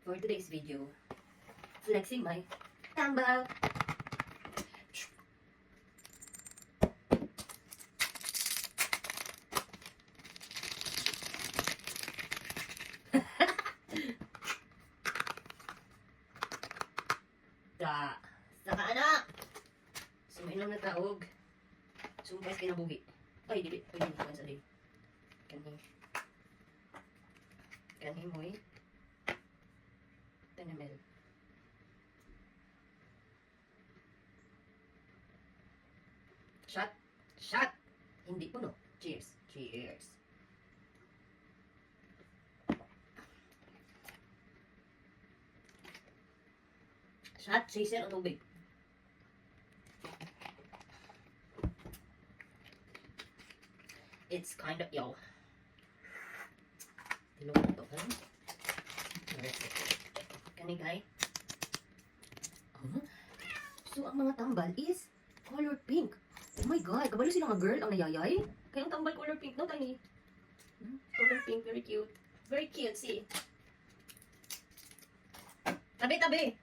for today's video, flexing my tambal. Saka anak! Suminom na taog. Sumpay sa kinabuhi. Ay, dili. Ay, dili. Kuhan sa day. Kanhi mo'y tanamel. Shot! Shot! Hindi po, no? Cheers! Cheers! Shot! Chaser o tubig? It's kind of yo. Tinong ito, ha? Kani, guy? So, ang mga tambal is color pink. Oh my God, kabalo sila nga girl ang nayayay. Kaya ang tambal color pink, no, Tiny? Color pink, very cute. Very cute, see? Tabi, tabi!